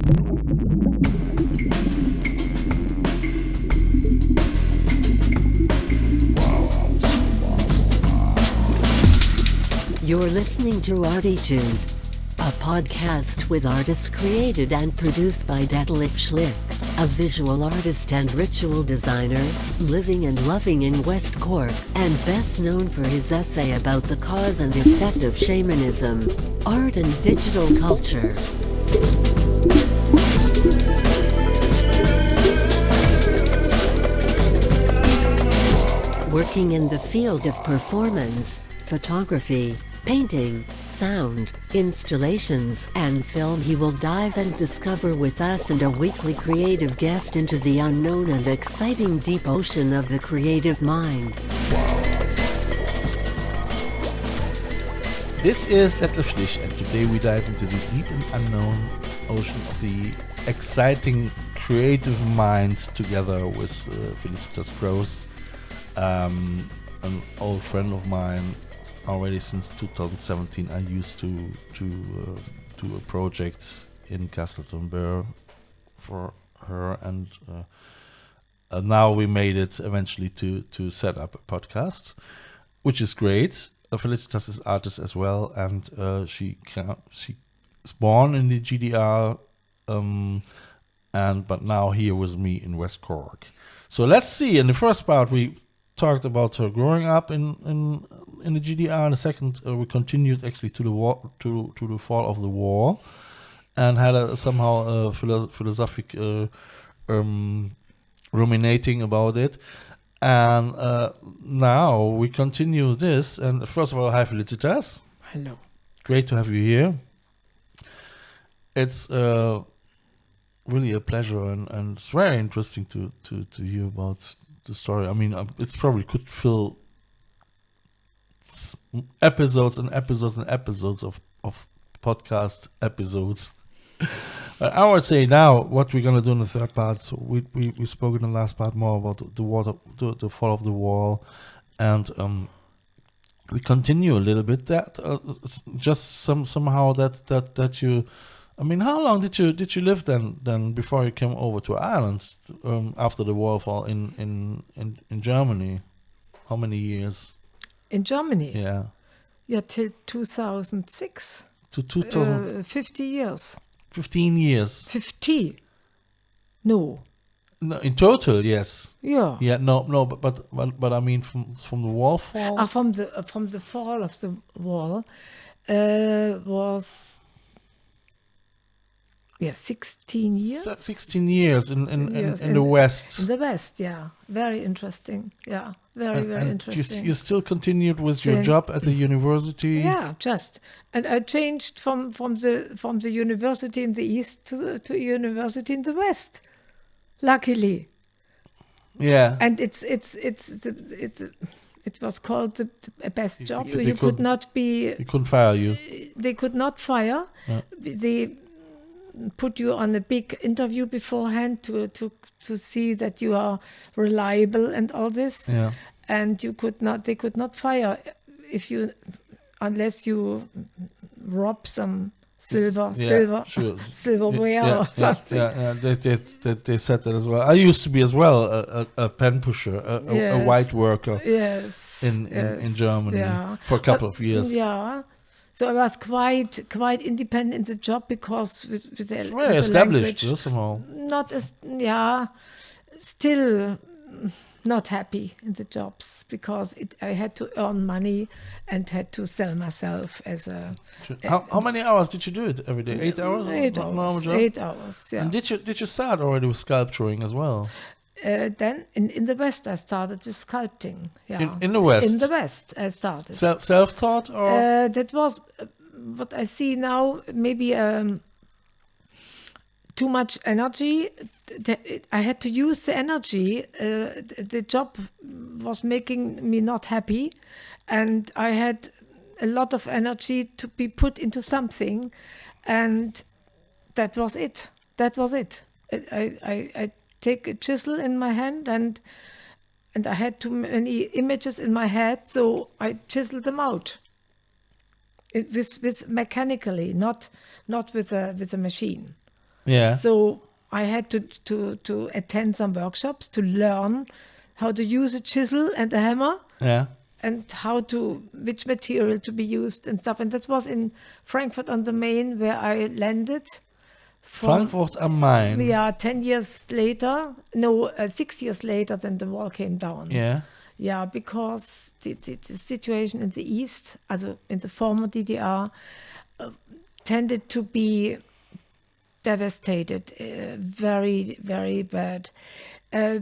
You're listening to ArTEEtude, a podcast with artists created and produced by Detlef Schlich, a visual artist and ritual designer, living and loving in West Cork, and best known for his essay about the cause and effect of shamanism, art and digital culture. Working in the field of performance, photography, painting, sound, installations, and film, he will dive and discover with us and a weekly creative guest into the unknown and exciting deep ocean of the creative mind. This is Detlef Schlich, and today we dive into the deep and unknown ocean of the exciting creative mind together with Felicitas Gross, an old friend of mine. Already since 2017, I used to do a project in Castleton for her, and now we made it eventually to set up a podcast, which is great. Felicitas is artist as well, and she is born in the GDR, but now here with me in West Cork. So let's see. In the first part, we talked about her growing up in the GDR. In the second, we continued actually to the war, to the fall of the wall, and had a somehow philosophic ruminating about it. And now we continue this. And first of all, hi Felicitas. Hello. Great to have you here. It's really a pleasure, and it's very interesting to hear about the story. I mean, it's probably could fill episodes and episodes and episodes of podcast episodes. I would say now what we're gonna do in the third part. So we spoke in the last part more about the fall of the wall, and we continue a little bit that it's just somehow that you. I mean, how long did you live then before you came over to Ireland after the wall fall in Germany? How many years? In Germany? Yeah, till 2006. To 2000. 50 years. 15 years. 50. No, in total, yes. Yeah. Yeah, no, but I mean from the wall fall. From the fall of the wall was 16 years. 16 years in the West. In the West, yeah. Very interesting. Yeah, very interesting. You still continued with your job at the university? Yeah, and I changed from the university in the East to university in the West. Luckily. Yeah. And it was called the best job. You could not be. You couldn't fire you. They could not fire. Yeah. They put you on a big interview beforehand to see that you are reliable and all this. Yeah. And they could not fire unless you rob some silverware or something. Yeah. They said that as well. I used to be as well a pen pusher, a white worker. Yes. In Germany for a couple of years. Yeah. So I was quite independent in the job because with the very established language, somehow. Still not happy in the jobs because I had to earn money and had to sell myself as a. How many hours did you do it every day? 8 hours? 8 hours. 8 hours. Yeah. And did you start already with sculpturing as well? Then in the West I started with sculpting. Yeah. In the West. In the West I started. Self-taught or? That was what I see now. Maybe too much energy. I had to use the energy. The job was making me not happy, and I had a lot of energy to be put into something, and that was it. I take a chisel in my hand, and I had too many images in my head, so I chiseled them out. With mechanically, not with a machine. Yeah. So I had to attend some workshops to learn how to use a chisel and a hammer. Yeah. And which material to be used and stuff. And that was in Frankfurt on the Main, where I landed. Frankfurt am Main. Yeah, 10 years later. No, 6 years later, then the wall came down. Yeah. Yeah, because the situation in the East, also in the former DDR, tended to be devastated, very, very bad.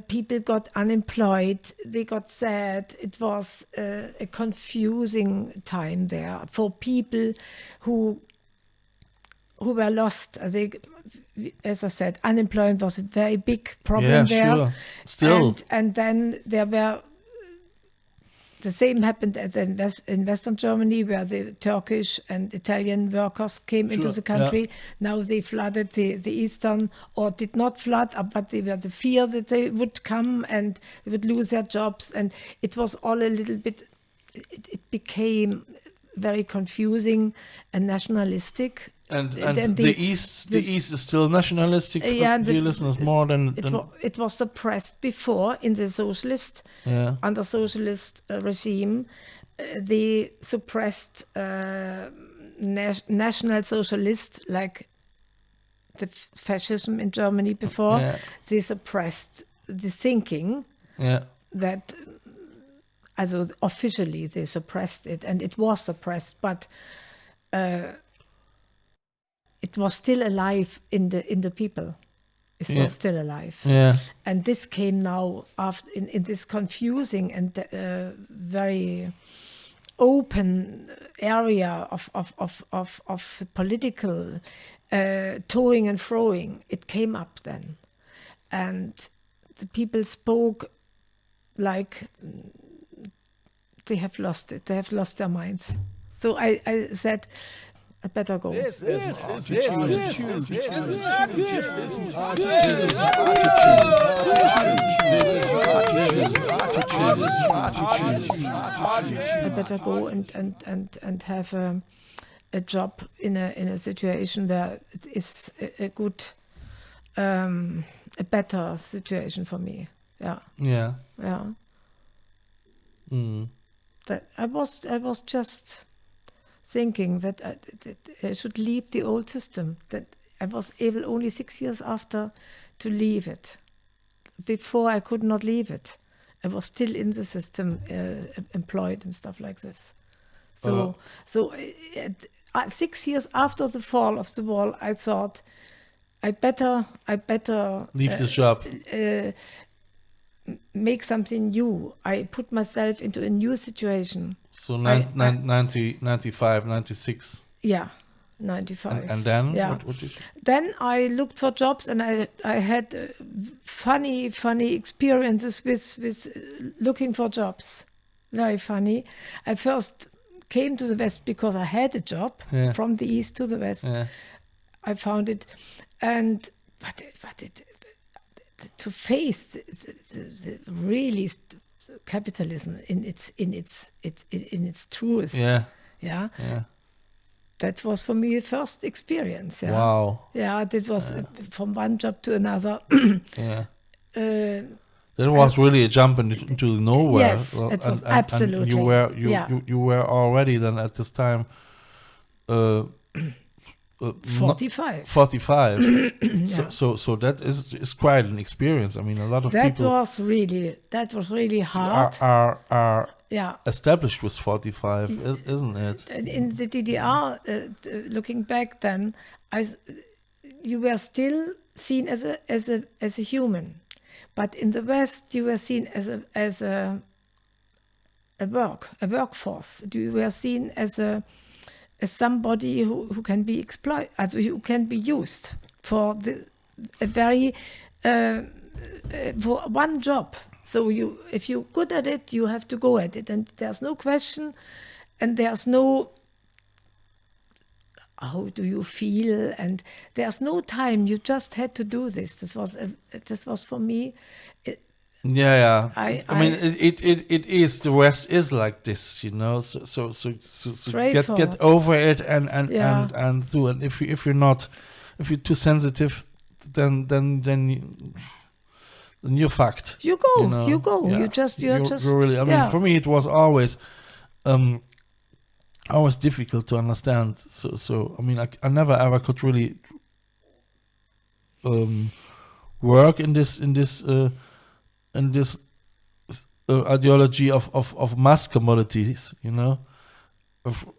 People got unemployed, they got sad. It was a confusing time there for people who were lost. As I said, unemployment was a very big problem there. Sure. Still. And then there were, the same happened in Western Germany, where the Turkish and Italian workers came into the country. Yeah. Now they flooded the Eastern, or did not flood, but they were the fear that they would come and they would lose their jobs. And it was all a little bit, it became very confusing and nationalistic. And the East is still nationalistic for dear listeners more than it was suppressed before in the socialist under socialist regime. They suppressed national socialist, like the fascism in Germany before. Yeah. They suppressed the thinking that, also officially they suppressed it, and it was suppressed, but it was still alive in the people. It was still alive. Yeah. And this came now after in this confusing and very open area of political toing and froing. It came up then, and the people spoke like they have lost it. They have lost their minds. So I said, I better go. This is I better go and have a job in a situation where it is a good, a better situation for me. Yeah. Yeah. Yeah. That I was just thinking that I should leave the old system, that I was able only 6 years after to leave it. Before I could not leave it. I was still in the system, employed and stuff like this. So 6 years after the fall of the wall, I thought I better leave this job. Make something new. I put myself into a new situation. So 95, 96. Yeah, 95. And then? Yeah. What did you... Then I looked for jobs, and I had funny experiences with looking for jobs. Very funny. I first came to the West because I had a job from the East to the West. Yeah. I found it, and but to face the really capitalism in its truth. Yeah. That was for me the first experience. Yeah. Wow. Yeah, that was from one job to another. Yeah. That was really a jump into nowhere. Yes, it was absolutely. And you were already then at this time 45. 45. So that is quite an experience. I mean, a lot of people that was really hard. Are established with 45, isn't it? In the DDR, looking back then, you were still seen as a human, but in the West you were seen as a workforce. You were seen as somebody who can be exploited, who can be used for a very for one job. So if you're good at it, you have to go at it, and there's no question, and there's no how do you feel, and there's no time. You just had to do this. This was for me. I mean, it is, the West is like this, you know. So get over it and do it. If you're too sensitive then you're fucked. You go. You know? You go. Yeah. You're just. You're really. I mean, for me, it was always difficult to understand. So I mean, I never ever could really work in this ideology of mass commodities, you know,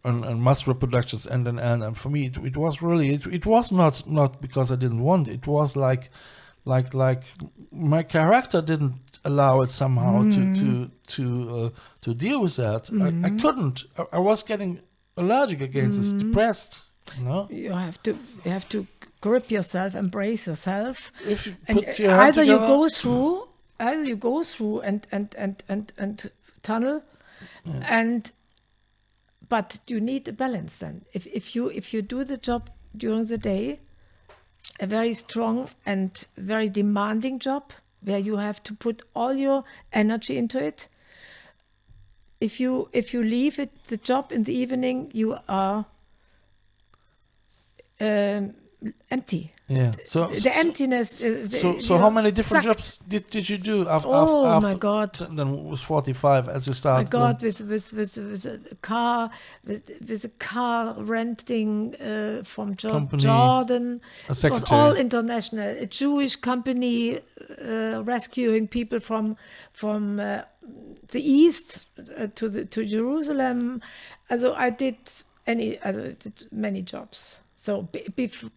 and mass reproductions, and for me it was really it was not because I didn't want it. It was like my character didn't allow it somehow to deal with that. I couldn't. I was getting allergic against this, depressed. You know, you have to grip yourself, embrace yourself. If you And put your hand either together, you go through and tunnel, but you need a balance then. If you do the job during the day, a very strong and very demanding job where you have to put all your energy into it. If you leave the job in the evening, you are empty. yeah. So The emptiness. So how many different jobs did you do after? Oh my God! Then it was 45 as you started. My God, with a car renting from Company, Jordan. a It was secretary. all international. A Jewish company rescuing people from the east to Jerusalem. Also I did many jobs. So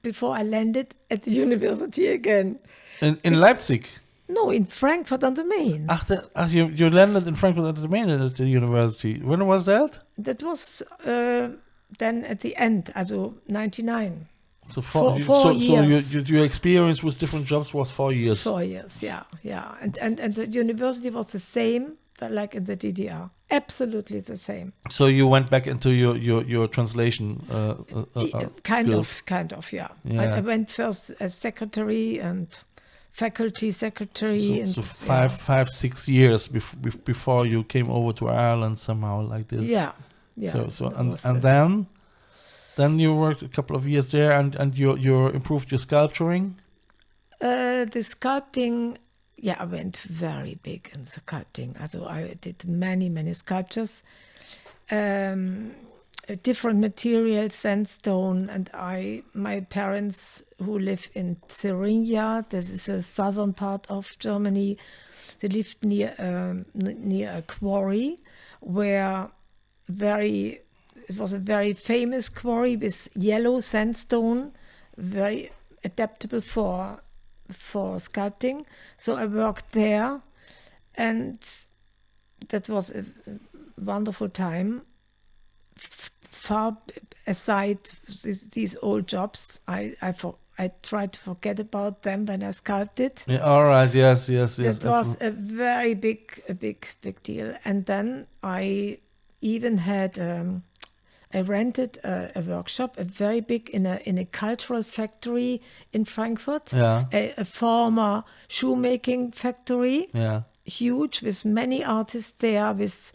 before I landed at the university again. In Leipzig. No, in Frankfurt on the Main. You landed in Frankfurt at the Main at the university. When was that? That was then at the end, also 99. So Four years. your experience with different jobs was 4 years. 4 years, yeah. And the university was the same like in the DDR. Absolutely the same. So you went back into your translation skills. Kind of, yeah. Yeah. I went first as secretary and faculty secretary. So 5-6 years before you came over to Ireland somehow like this. Yeah. Then you worked a couple of years there and you improved your sculpturing. The sculpting, I went very big in sculpting. Also I did many sculptures, different materials, sandstone, and my parents who live in Thuringia, this is a southern part of Germany, they lived near a quarry where it was a very famous quarry with yellow sandstone, very adaptable for sculpting. So I worked there, and that was a wonderful time. Far aside these old jobs, I tried to forget about them when I sculpted. Yeah, all right. Yes. That was a very big deal. And then I even had I rented a workshop, a very big in a cultural factory in Frankfurt. Yeah. A former shoemaking factory. Yeah. Huge, with many artists there, with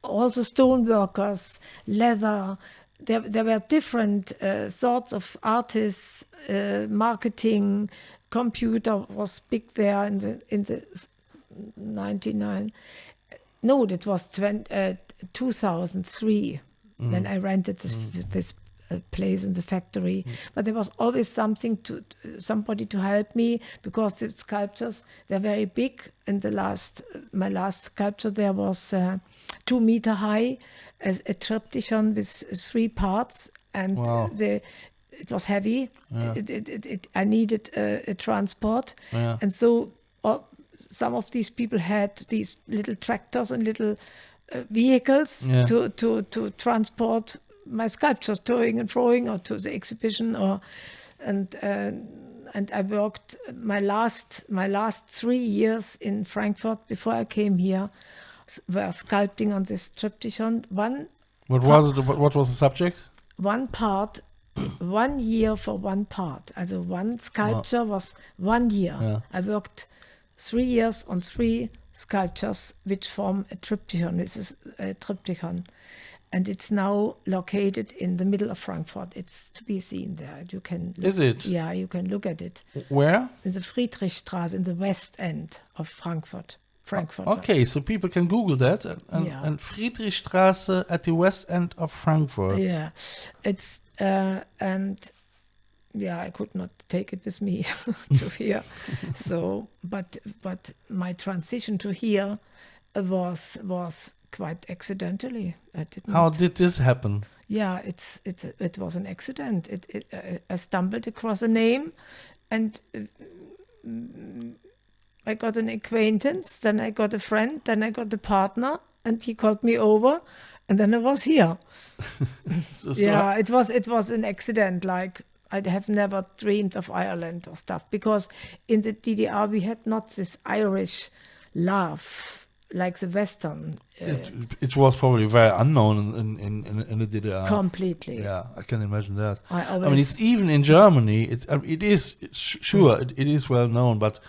also stone workers, leather. There were different sorts of artists, marketing, computer was big there in the 99. No, that was 2003 when I rented this place in the factory. But there was always somebody to help me, because the sculptures were very big. And my last sculpture there was 2 meter high, a triptychon with 3 parts, and wow. It was heavy. Yeah. I needed a transport, and so some of these people had these little tractors and little vehicles to transport my sculptures, towing and throwing, or to the exhibition, and I worked my last 3 years in Frankfurt before I came here, were sculpting on this triptychon. What was the subject? 1 part, 1 year for 1 part. Also one sculpture was 1 year. Yeah. I worked 3 years on 3 sculptures which form a triptychon. This is a triptychon. and it's now located in the middle of Frankfurt. It's to be seen there. You can. Is it? Yeah, you can look at it. Where? In the Friedrichstraße, in the west end of Frankfurt. Okay, so people can Google that. And Friedrichstraße at the west end of Frankfurt. Yeah, it's and yeah, I could not take it with me to here. So, but my transition to here was quite accidentally. How did this happen? Yeah, it was an accident. I stumbled across a name, and I got an acquaintance, then I got a friend, then I got a partner, and he called me over, and then I was here. Yeah, it was an accident. Like, I have never dreamed of Ireland or stuff, because in the DDR we had not this Irish love like the Western. It was probably very unknown in the DDR. Completely. Yeah, I can imagine that. I mean, it's even in Germany. It is sure it is well known, but.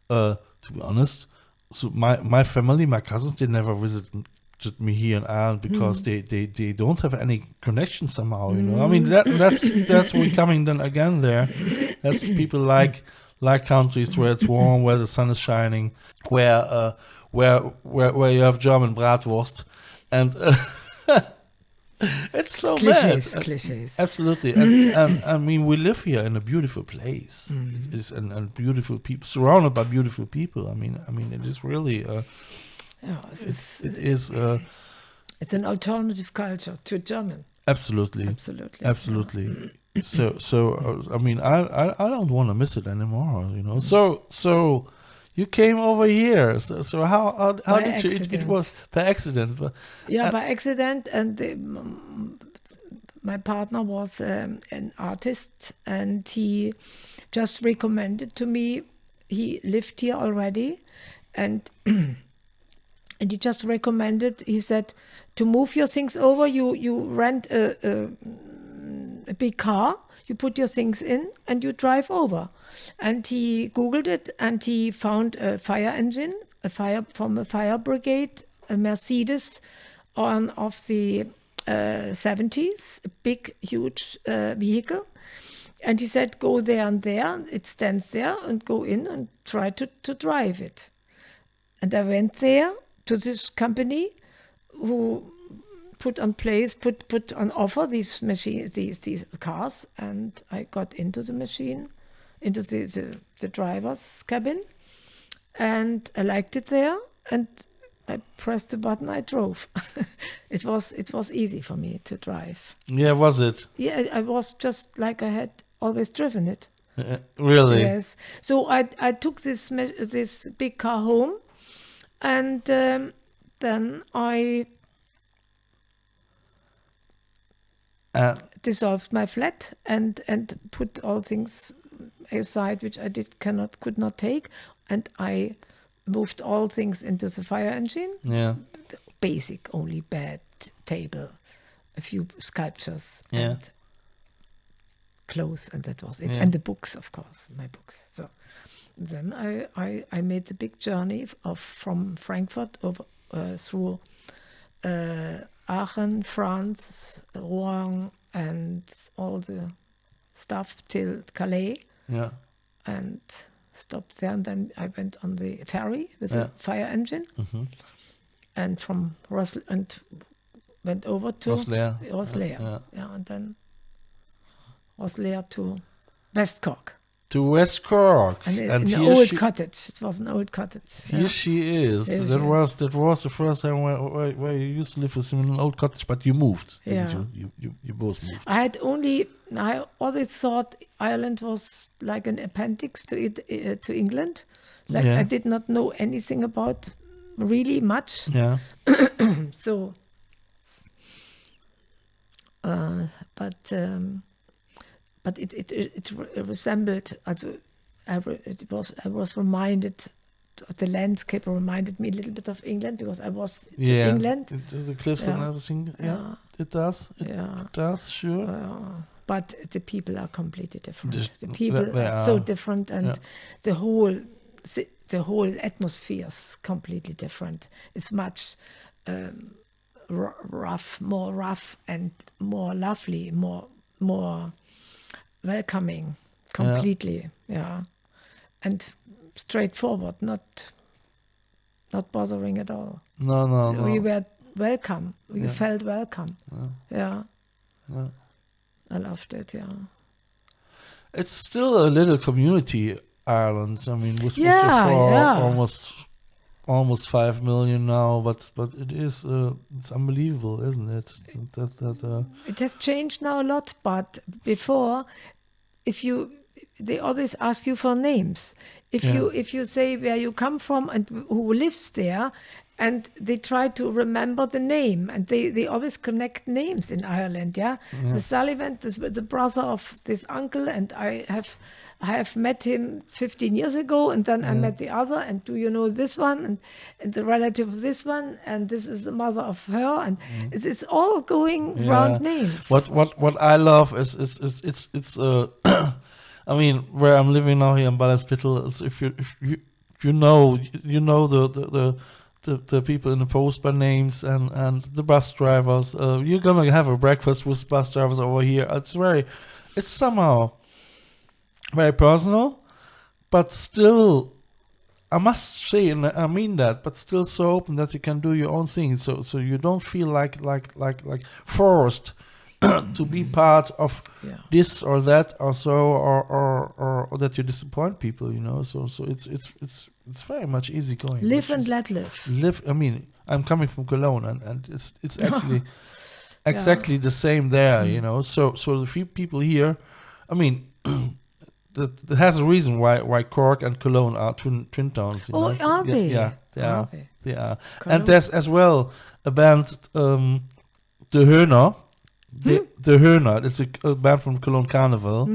To be honest, so my family, my cousins, they never visited me here in Ireland because they don't have any connection somehow, you know. I mean, that's we coming then again there. That's people like countries where it's warm, where the sun is shining, where you have German bratwurst, and it's so cliches, bad. Cliches. Absolutely, and I mean, we live here in a beautiful place. It is and beautiful people, surrounded by beautiful people. I mean, it is really. It's an alternative culture to German. Absolutely. So I mean, I don't want to miss it anymore. You know. So. You came over here. So how did you? It was by accident. By accident, and my partner was an artist, and he just recommended to me. He lived here already, and he just recommended. He said, to move your things over, you rent a big car. You put your things in and you drive over. And he Googled it, and he found a fire engine, from a fire brigade, a Mercedes of the 70s, a big, huge vehicle. And he said, go there and there, it stands there, and go in and try to drive it. And I went there to this company who put on offer these machines, these cars, and I got into the machine, into the driver's cabin, and I liked it there, and I pressed the button, I drove. It was easy for me to drive. Yeah, was it? Yeah, I was just like I had always driven it. Really? Yes. So I took this big car home, and then I dissolved my flat and put all things aside which I could not take, and I moved all things into the fire engine. Yeah. The basic, only bed, table, a few sculptures, and clothes, and that was it. Yeah. And the books, of course, my books. So then I made the big journey from Frankfurt over through Aachen, France, Rouen, and all the stuff till Calais. Yeah. And stopped there, and then I went on the ferry with a fire engine, and from and went over to Rosslare. And then Rosslare to West Cork. To West Cork, and an old cottage. It was an old cottage. Here she is. That was the first time where you used to live with him in an old cottage, but you moved, didn't you? You both moved. I always thought Ireland was like an appendix to England. Like I did not know anything about really much. Yeah. So, but it resembled. I was reminded. The landscape reminded me a little bit of England because I was in England. The cliffs and everything. Yeah, it does. It does, sure. But the people are completely different. The people are so different, and the whole atmosphere is completely different. It's much rough, and more lovely, more welcoming, completely, and straightforward, not bothering at all. No. We were welcome. We felt welcome. Yeah. I loved it. Yeah. It's still a little community, Ireland. I mean, with almost 5 million now, but it is it's unbelievable, isn't it? It has changed now a lot, but before, they always ask you for names. If you say where you come from and who lives there, and they try to remember the name, and they always connect names in Ireland. The Sullivan, the brother of this uncle, and I have met him 15 years ago, and then I met the other, and do you know this one, and the relative of this one, and this is the mother of her, and it's all going round names. What I love is it's I mean, where I'm living now here in Ballenspittel, is if you know the people in the post by names and the bus drivers. You're gonna have a breakfast with bus drivers over here. It's somehow very personal, but still, I must say, and I mean that, but still so open that you can do your own thing. So you don't feel like forced to be part of this or that or so, or that you disappoint people, you know. So it's very much easy going. Live and let live. I mean, I'm coming from Cologne, and it's actually exactly the same there, you know. So the few people here, I mean, that has a reason why Cork and Cologne are twin towns. You know? Are they? Yeah, they are. They are. Cologne. And there's as well a band, the Höhner. The Höhner, it's a band from Cologne Carnival,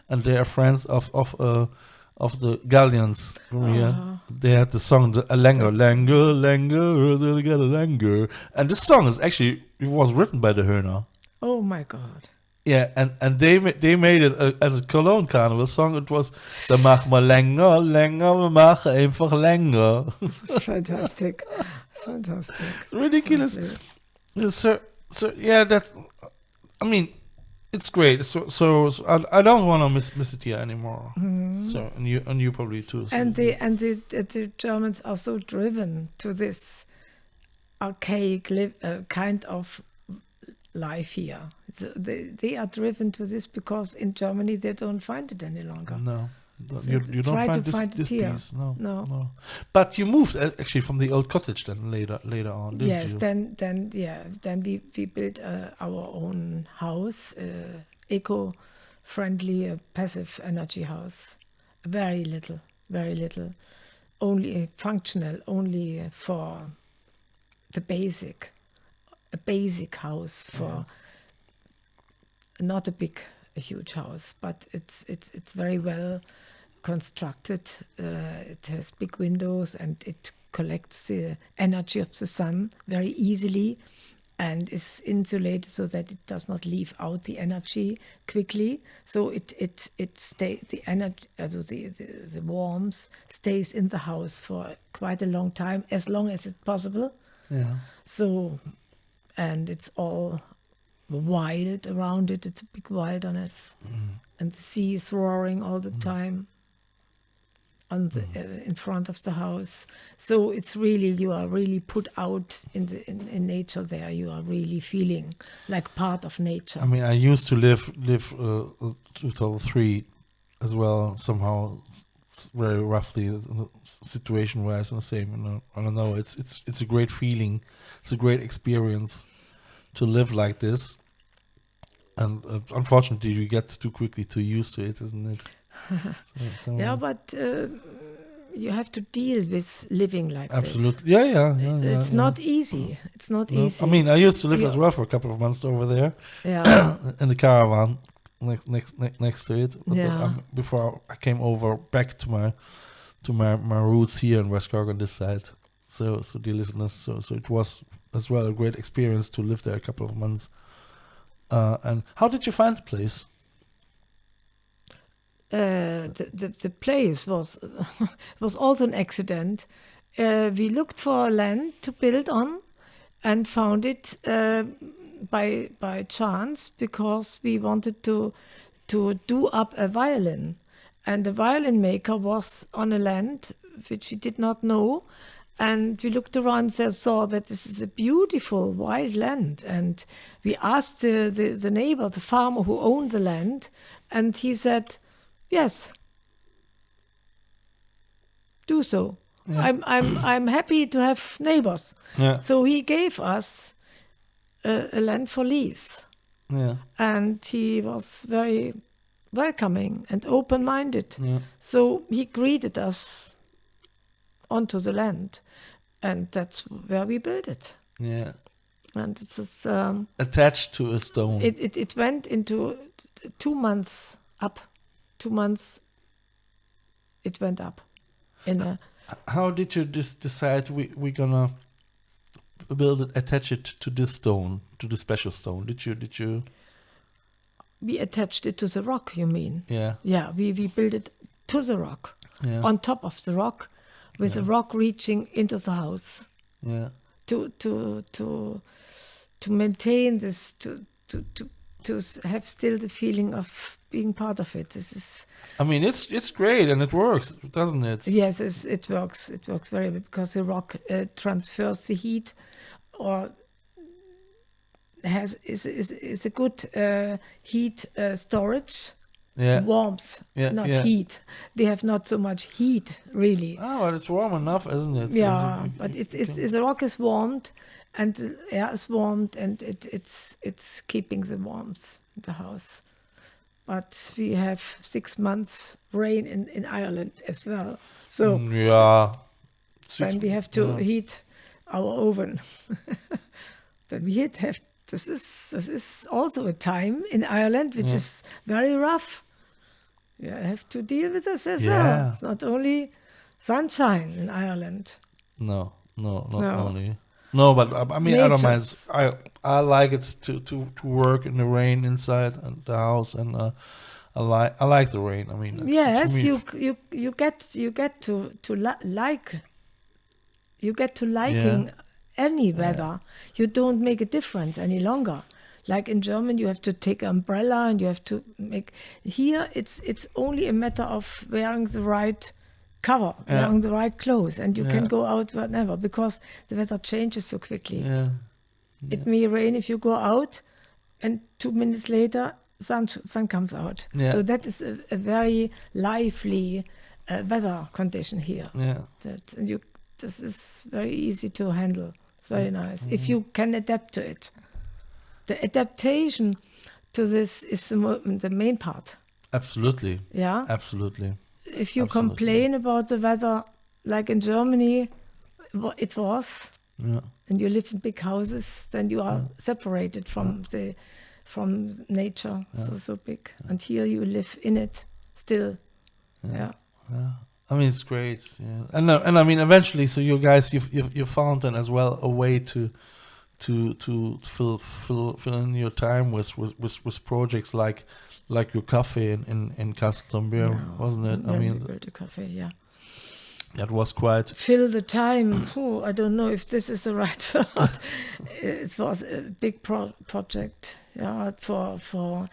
and they are friends of the Gallians from here. They had the song Langer, and this song is actually, it was written by the Höhner. Oh my God! Yeah, and they made it as a Cologne Carnival song. It was "Da mach mal länger, we machen einfach länger." It's fantastic. Ridiculous. So yeah, that's. I mean, it's great. So I don't want to miss it here anymore. So and you probably too. So and the Germans are so driven to this archaic kind of life here. They are driven to this because in Germany they don't find it any longer. No. You don't find this piece. No. But you moved actually from the old cottage then later on, didn't you? Yes, then we built our own house, eco-friendly, passive energy house. Very little, only functional, only for the basic, a basic house for not a huge house, but it's very well constructed. It has big windows and it collects the energy of the sun very easily and is insulated so that it does not leave out the energy quickly. So it stays, the energy, the warmth stays in the house for quite a long time, as long as it's possible. Yeah. So, and it's all wild around it. It's a big wilderness, and the sea is roaring all the time on the in front of the house. So it's really, you are really put out in nature there. You are really feeling like part of nature. I mean, I used to live 2003 as well, somehow very roughly situation wise and the same. And I don't know. It's a great feeling. It's a great experience to live like this, and unfortunately you get too quickly too used to it, isn't it? Yeah, but you have to deal with living like absolutely. this. Yeah. It's not easy. It's not easy. I mean, I used to live as well for a couple of months over there. Yeah. In the caravan next to it. But before I came over back to my roots here in West Cork on this side. So dear listeners, so it was as well a great experience to live there a couple of months. And how did you find the place? The place was was also an accident. We looked for land to build on, and found it by chance because we wanted to do up a violin, and the violin maker was on a land which we did not know, and we looked around and saw that this is a beautiful wild land, and we asked the neighbor, the farmer who owned the land, and he said, yes, do so. Yeah. I'm happy to have neighbors. Yeah. So he gave us a land for lease, Yeah. and he was very welcoming and open-minded. Yeah. So he greeted us onto the land, and that's where we built it. Yeah. And it was Attached to a stone. it went into 2 months up. 2 months it went up in a How did you decide we're gonna build it, attach it to this stone, to the special stone? Did you? we attached it to the rock, you mean? Yeah. Yeah, we built it to the rock, Yeah. on top of the rock, with the rock reaching into the house Yeah. to maintain this, to have still the feeling of being part of it. This is, I mean, it's great and it works, doesn't it? yes, it works. It works very well because the rock transfers the heat, or is a good heat storage. Yeah. Warmth, Yeah, not yeah. heat. We have not so much heat, really. Oh, but it's warm enough, isn't it? So Yeah, you- but you it's can- the rock is warmed, and the air is warmed, and it's keeping the warmth in the house. But we have 6 months rain in Ireland as well, so Yeah. then we have to heat our oven. Then we have. This is also a time in Ireland which is very rough. You have to deal with this as well. Yeah. It's not only sunshine in Ireland. No, not No. only. No, but I mean, I don't mind. Nature's- I like it to work in the rain inside and the house, and I like the rain. I mean, it's Yes, for me- you get to like. You get to liking any weather. You don't make a difference any longer. Like in German, you have to take an umbrella and you have to make. Here, it's only a matter of wearing the right cover, wearing the right clothes, and you can go out whenever because the weather changes so quickly. Yeah. It may rain if you go out, and 2 minutes later, sun comes out. Yeah. So that is a very lively weather condition here. Yeah. This is very easy to handle. It's very nice if you can adapt to it. The adaptation to this is the main part. Absolutely. Yeah. Absolutely. If you Absolutely. complain about the weather, like in Germany, it was, Yeah. and you live in big houses, then you are separated from nature. So big. And here you live in it still. Yeah. I mean, it's great. Yeah. And I mean, eventually, so you guys, you found then as well a way to fill in your time with projects like your cafe in Castle Tombeur, wasn't it? I When we mean, built a cafe, yeah. that was quite. Fill the time. I don't know if this is the right word. It was a big project, yeah, for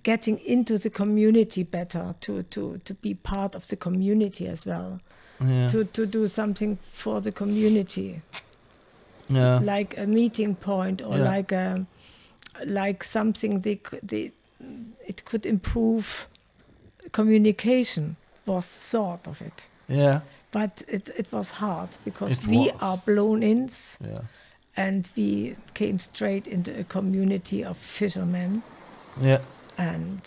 getting into the community better, to be part of the community as well, Yeah. to do something for the community, Yeah. like a meeting point or like something it could improve communication was thought of it. Yeah. But it was hard because It we was. are blown-ins, Yeah. and we came straight into a community of fishermen Yeah. and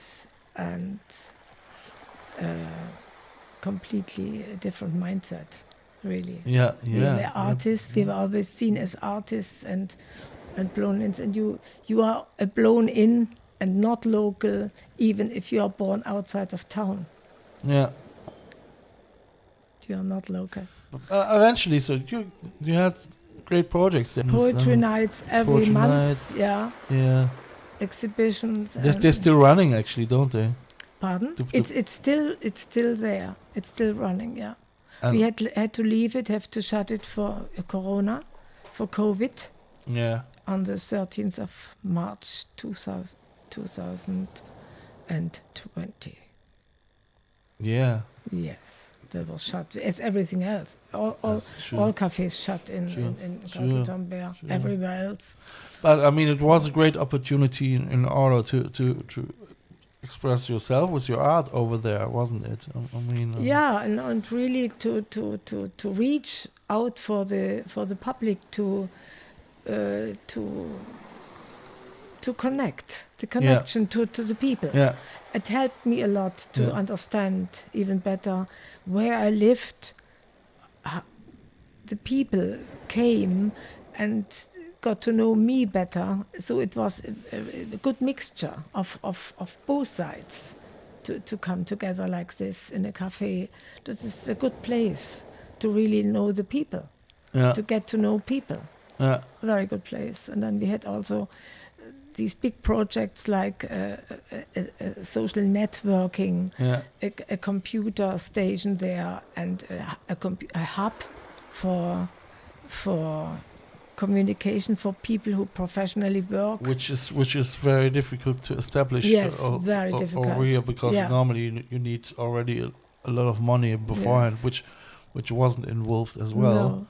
completely a different mindset, really. Yeah. We Yeah. were artists. We were always seen as artists and blown-ins, and you are a blown-in and not local, even if you are born outside of town. Yeah. You are not local. Eventually, so you had great projects. And, Poetry nights every poetry month. nights. Yeah. Yeah. Exhibitions. They're still running, actually, don't they? Pardon? the- It's still there. It's still running. Yeah. And We had to leave it, have to shut it for Corona, for COVID Yeah. on the 13th of March 2020. Yeah. Yes, that was shut as everything else. All cafes shut in Castle everywhere else. But I mean, it was a great opportunity in order to express yourself with your art over there, wasn't it? I mean, yeah, and really to reach out for the public to connect, the connection to the people. Yeah. It helped me a lot to understand even better where I lived. The people came and got to know me better. So it was a good mixture of both sides to come together like this in a cafe. This is a good place to really know the people, to get to know people. Yeah. Very good place. And then we had also these big projects like social networking, a computer station there, and a hub for communication for people who professionally work. Which is very difficult to establish. Yes, very difficult. Over here, because normally you need already a lot of money beforehand, which wasn't involved as well. No.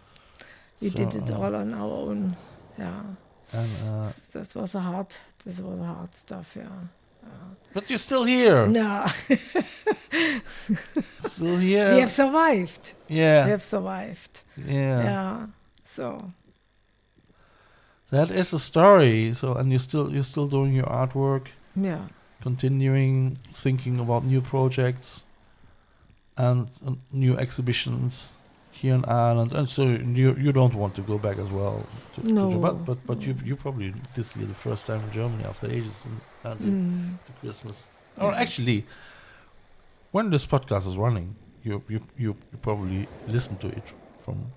We did it all on our own. Yeah. And this was a hard stuff, yeah. But you're still here. No. Still here. We have survived. Yeah. We have survived. Yeah. Yeah. So that is a story. So, and you're still doing your artwork. Yeah. Continuing thinking about new projects and new exhibitions here in Ireland, and so you don't want to go back as well. But you probably this year the first time in Germany after ages to Christmas. Yeah. Or actually, when this podcast is running, you probably listen to it from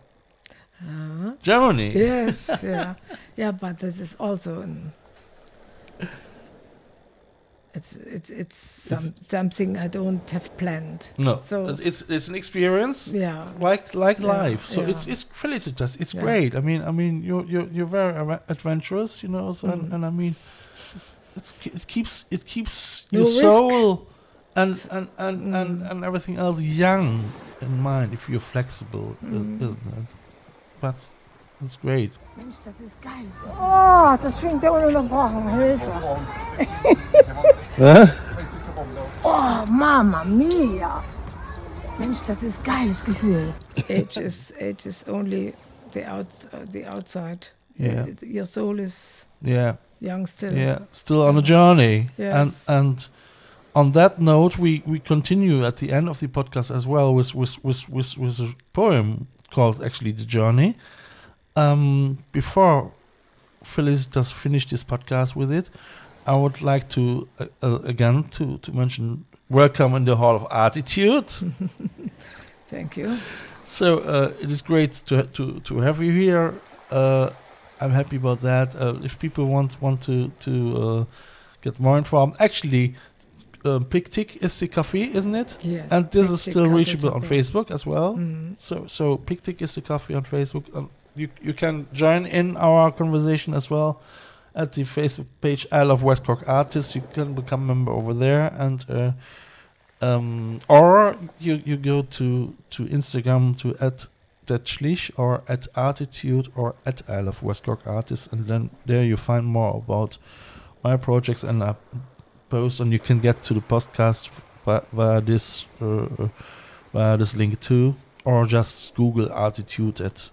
Germany. Yes, yeah. But this is also it's something I don't have planned. No, so it's an experience. Yeah, like life. So it's Felicitas. It's great. I mean you're very adventurous, you know. So and I mean it keeps your soul and everything else young in mind if you're flexible, isn't it? But it's great. Mensch, das ist geil. Oh, das schwingt ja ununterbrochen. Hilfe. Oh, Mama Mia. Mensch, das ist geiles Gefühl. Age is only the outside. Yeah. Your soul is young still. Yeah, still on a journey. Yes. And on that note, we continue at the end of the podcast as well with a poem called actually The Journey. Before Felicitas finish this podcast with it, I would like to again to mention welcome in the Hall of ArTEEtude. Thank you. So it is great to have you here. I'm happy about that. If people want to get more informed, actually, Pictic is the cafe, isn't it? Yes. And this is still reachable on cafe. Facebook as well. So Pictic is the cafe on Facebook. You can join in our conversation as well at the Facebook page I Love West Cork Artists. You can become a member over there, and or you go to Instagram to @Schlich or @ArTEEtude or @I Love West Cork Artists, and then there you find more about my projects and post, and you can get to the podcast via this link too. Or just Google ArTEEtude at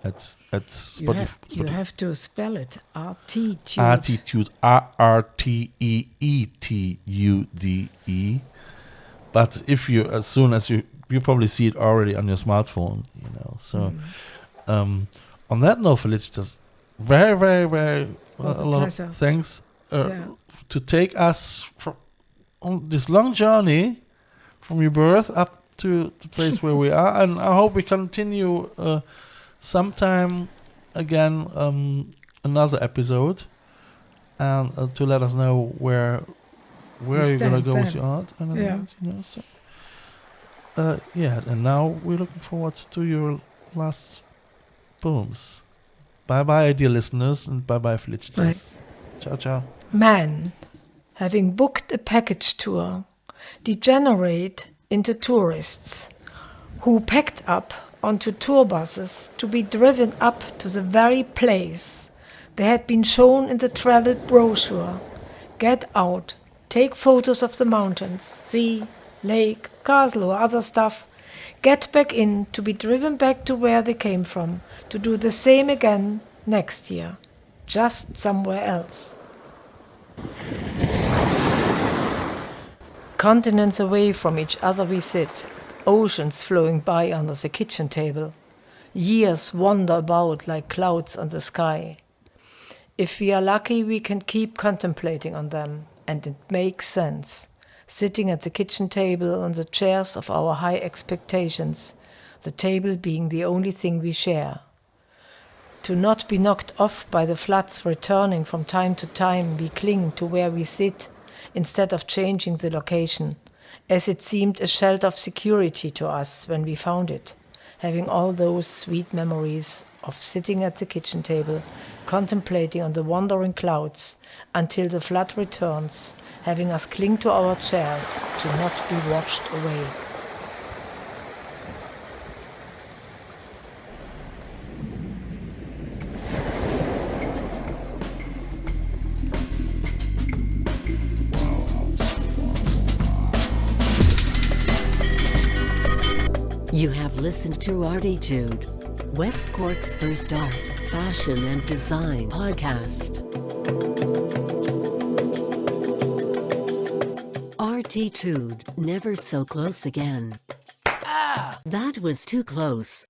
Spotify. You have to spell it ArTEEtude. ArTEEtude, ArTEEtude. But if you, as soon as you probably see it already on your smartphone, you know. So, on that note, Felicitas, very, very, very a lot of thanks to take us on this long journey from your birth up to the place where we are, and I hope we continue sometime again another episode, and to let us know where you're gonna go with your art, and you know. So and now we're looking forward to your last poems. Bye-bye, dear listeners, and bye-bye, Felicitas. Bye. Ciao, ciao. Men, having booked a package tour, degenerate into tourists who packed up onto tour buses to be driven up to the very place they had been shown in the travel brochure. Get out, take photos of the mountains, sea, lake, castle or other stuff. Get back in to be driven back to where they came from, to do the same again next year, just somewhere else. Continents away from each other we sit, oceans flowing by under the kitchen table. Years wander about like clouds on the sky. If we are lucky, we can keep contemplating on them, and it makes sense. Sitting at the kitchen table on the chairs of our high expectations, the table being the only thing we share. To not be knocked off by the floods returning from time to time, we cling to where we sit instead of changing the location, as it seemed a shelter of security to us when we found it, having all those sweet memories of sitting at the kitchen table, contemplating on the wandering clouds until the flood returns, having us cling to our chairs to not be washed away. You have listened to ArTEEtude, West Cork's first art, fashion and design podcast. ArTEEtude, never so close again. That was too close.